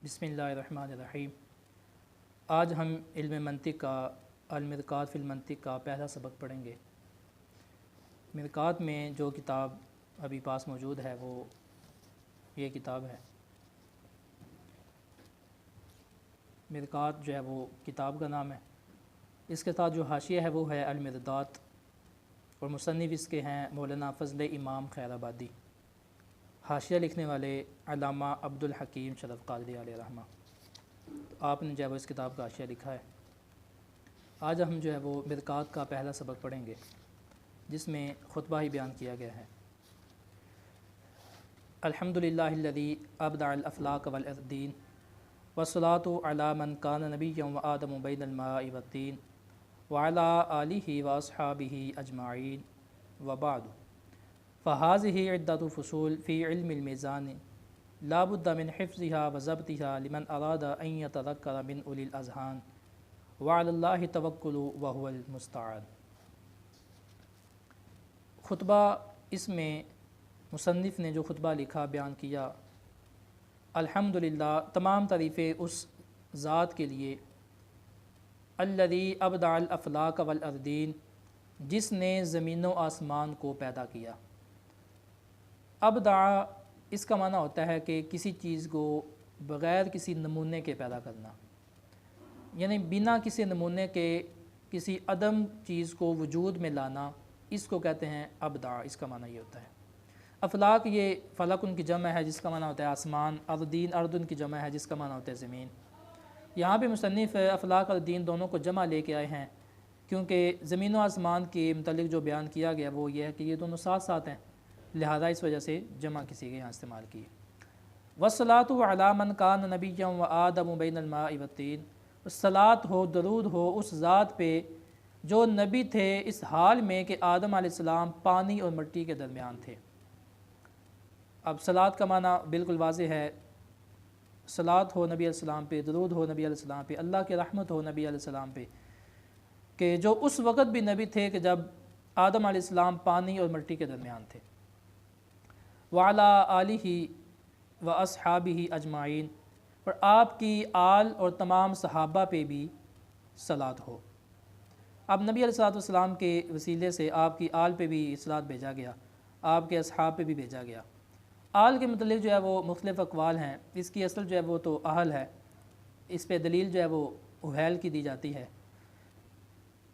بسم اللہ الرحمن الرحیم۔ آج ہم علم منطق کا المرقات فی المنطق کا پہلا سبق پڑھیں گے۔ مرقات میں جو کتاب ابھی پاس موجود ہے وہ یہ کتاب ہے۔ مرقات جو ہے وہ کتاب کا نام ہے۔ اس کے ساتھ جو حاشیہ ہے وہ ہے المردات، اور مصنف اس کے ہیں مولانا فضل امام خیر آبادی۔ حاشیہ لکھنے والے علامہ عبدالحکیم شرف قادری علیہ رحمہ۔ آپ نے جو ہے وہ اس کتاب کا حاشیہ لکھا ہے۔ آج ہم جو ہے وہ مرقات کا پہلا سبق پڑھیں گے، جس میں خطبہ ہی بیان کیا گیا ہے۔ الحمدللہ الذی ابدع الافلاق والارضین والصلاۃ علی من کان نبیا وآدم بین الماء والطین وعلی آلہ واصحابہ اجمعین وبعد، فہذہ عدۃ فصول فی علم المیزان لا بد من حفظها وضبطها لمن اراد ان یتذکر من اولی الاذہان وعلی اللہ توکل وہو المستعان۔ خطبہ، اس میں مصنف نے جو خطبہ لکھا بیان کیا، الحمدللہ تمام تعریفیں اس ذات کے لیے، الذی ابدع الافلاق والارضین، جس نے زمین و آسمان کو پیدا کیا۔ ابدع اس کا معنی ہوتا ہے کہ کسی چیز کو بغیر کسی نمونے کے پیدا کرنا، یعنی بنا کسی نمونے کے کسی عدم چیز کو وجود میں لانا، اس کو کہتے ہیں ابدع۔ اس کا معنی یہ ہوتا ہے۔ افلاق، یہ فلک ان کی جمع ہے جس کا معنی ہوتا ہے آسمان، اردین اردن کی جمع ہے جس کا معنی ہوتا ہے زمین۔ یہاں پہ مصنف افلاق اور دین دونوں کو جمع لے کے آئے ہیں، کیونکہ زمین و آسمان کے متعلق جو بیان کیا گیا وہ یہ ہے کہ یہ دونوں ساتھ ساتھ ہیں، لہذا اس وجہ سے جمع کسی کے یہاں استعمال کی۔ والصلاۃ علی من کان نبیا وآدم بین الماء والطین، صلاۃ ہو، درود ہو اس ذات پہ جو نبی تھے اس حال میں کہ آدم علیہ السلام پانی اور مٹی کے درمیان تھے۔ اب صلاۃ کا معنی بالکل واضح ہے، صلاۃ ہو نبی علیہ السلام پہ، درود ہو نبی علیہ السلام پہ، اللہ کی رحمت ہو نبی علیہ السلام پہ، کہ جو اس وقت بھی نبی تھے کہ جب آدم علیہ السلام پانی اور مٹی کے درمیان تھے۔ وعلی آلہ و اصحابہ اجمعین، اور آپ کی آل اور تمام صحابہ پہ بھی صلاۃ ہو۔ اب نبی علیہ السلام کے وسیلے سے آپ کی آل پہ بھی صلاۃ بھیجا گیا، آپ کے اصحاب پہ بھی بھیجا گیا۔ آل کے متعلق جو ہے وہ مختلف اقوال ہیں، اس کی اصل جو ہے وہ تو اہل ہے، اس پہ دلیل جو ہے وہ اہل کی دی جاتی ہے۔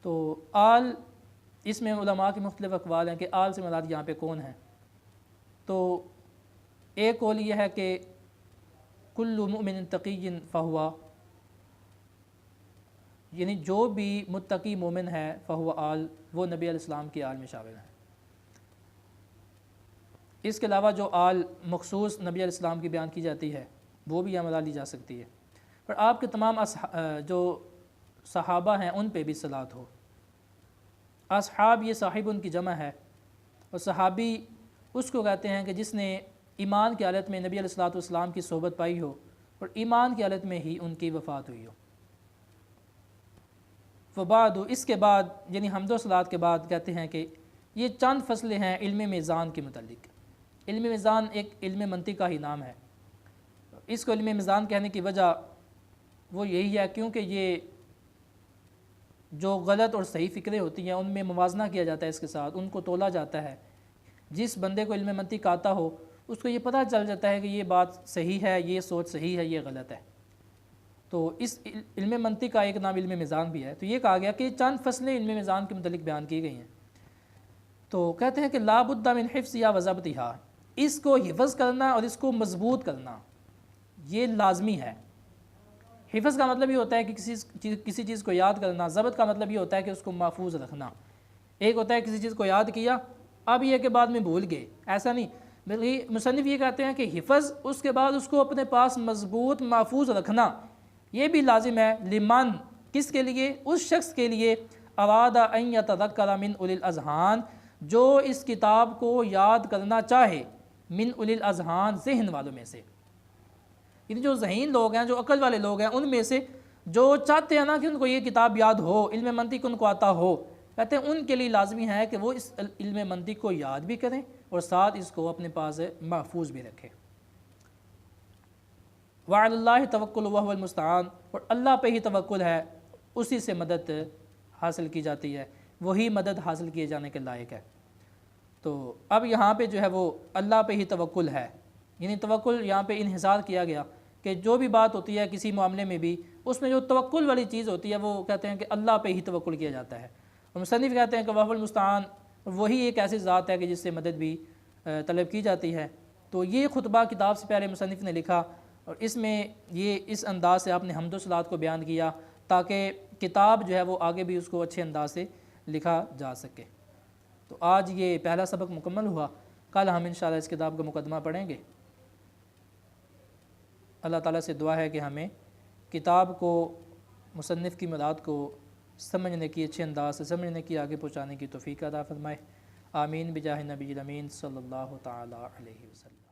تو آل، اس میں علماء کے مختلف اقوال ہیں کہ آل سے مراد یہاں پہ کون ہے۔ تو ایک قول یہ ہے کہ کل مؤمن تقی فہو، یعنی جو بھی متقی مومن ہے فہو آل، وہ نبی علیہ السلام کی آل میں شامل ہیں۔ اس کے علاوہ جو آل مخصوص نبی علیہ السلام کی بیان کی جاتی ہے وہ بھی یہاں مراد لی جا سکتی ہے، اور آپ کے تمام جو صحابہ ہیں ان پہ بھی صلاۃ ہو۔ اصحاب یہ صاحب ان کی جمع ہے، اور صحابی اس کو کہتے ہیں کہ جس نے ایمان کی حالت میں نبی علیہ السلام کی صحبت پائی ہو اور ایمان کی حالت میں ہی ان کی وفات ہوئی ہو۔ وبعد، اس کے بعد یعنی حمد و صلاۃ کے بعد کہتے ہیں کہ یہ چند فصلیں ہیں علم میزان کے متعلق۔ علم میزان ایک علم منطق کا ہی نام ہے۔ اس کو علم میزان کہنے کی وجہ وہ یہی ہے کیونکہ یہ جو غلط اور صحیح فکریں ہوتی ہیں ان میں موازنہ کیا جاتا ہے، اس کے ساتھ ان کو تولا جاتا ہے۔ جس بندے کو علم منطق آتا ہو اس کو یہ پتہ چل جاتا ہے کہ یہ بات صحیح ہے، یہ سوچ صحیح ہے، یہ غلط ہے۔ تو اس علم منطق کا ایک نام علم میزان بھی ہے۔ تو یہ کہا گیا کہ چند فصلیں علم میزان کے متعلق بیان کی گئی ہیں۔ تو کہتے ہیں کہ لا بد من حفظها وضبطها، اس کو حفظ کرنا اور اس کو مضبوط کرنا یہ لازمی ہے۔ حفظ کا مطلب یہ ہوتا ہے کہ کسی چیز کو یاد کرنا، ضبط کا مطلب یہ ہوتا ہے کہ اس کو محفوظ رکھنا۔ ایک ہوتا ہے کسی چیز کو یاد کیا، اب یہ کہ بعد میں بھول گئے، ایسا نہیں، بلکہ مصنف یہ کہتے ہیں کہ حفظ، اس کے بعد اس کو اپنے پاس مضبوط محفوظ رکھنا یہ بھی لازم ہے۔ لمن، کس کے لیے؟ اس شخص کے لیے، اراد ان یتذکر من اولی الاذہان، جو اس کتاب کو یاد کرنا چاہے، من اولی الاذہان، ذہن والوں میں سے، یعنی جو ذہین لوگ ہیں، جو عقل والے لوگ ہیں، ان میں سے جو چاہتے ہیں نا کہ ان کو یہ کتاب یاد ہو، علم منطق ان کو آتا ہو، کہتے ہیں ان کے لیے لازمی ہے کہ وہ اس علم منطق کو یاد بھی کریں اور ساتھ اس کو اپنے پاس محفوظ بھی رکھیں۔ وعلی اللہ توکل وہو المستعان، اور اللہ پہ ہی توکل ہے، اسی سے مدد حاصل کی جاتی ہے، وہی مدد حاصل کیے جانے کے لائق ہے۔ تو اب یہاں پہ جو ہے وہ اللہ پہ ہی توکل ہے، یعنی توکل یہاں پہ انحصار کیا گیا کہ جو بھی بات ہوتی ہے کسی معاملے میں بھی، اس میں جو توکل والی چیز ہوتی ہے وہ کہتے ہیں کہ اللہ پہ ہی توکل کیا جاتا ہے۔ اور مصنف کہتے ہیں کہ وہو المستعان، وہی ایک ایسی ذات ہے کہ جس سے مدد بھی طلب کی جاتی ہے۔ تو یہ خطبہ کتاب سے پہلے مصنف نے لکھا، اور اس میں یہ اس انداز سے آپ نے حمد و صلات کو بیان کیا تاکہ کتاب جو ہے وہ آگے بھی اس کو اچھے انداز سے لکھا جا سکے۔ تو آج یہ پہلا سبق مکمل ہوا، کل ہم انشاءاللہ اس کتاب کا مقدمہ پڑھیں گے۔ اللہ تعالیٰ سے دعا ہے کہ ہمیں کتاب کو، مصنف کی مداد کو سمجھنے کی، اچھے انداز سے سمجھنے کی، آگے پہنچانے کی توفیق عطا فرمائے۔ آمین بجاہ نبی الامین صلی اللہ تعالیٰ علیہ وسلم۔